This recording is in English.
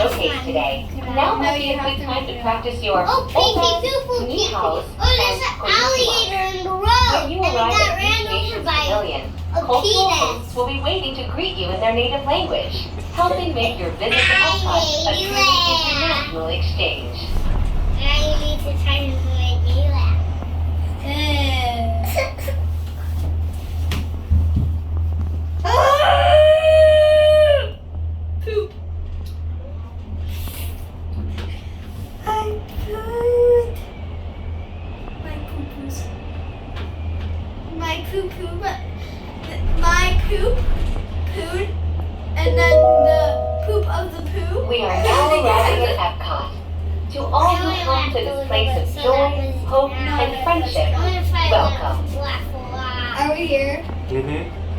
showcase today. Now might be a good time to practice your ni-haos there's an alligator in the road. When you And it arrive got at ran East over Nations by Pavilion, a cultural penis. hosts will be waiting to greet you in their native language, helping make your visit to Epcot a truly international exchange. Now you need to try to make me laugh. Poop. I pooed. My poo-poos. My poo-poo. My poop. Pooed. And then the poop of the poo. We are now arriving at Epcot. To all who come to this place of joy, hope, and friendship, welcome. Are we here? Mm-hmm.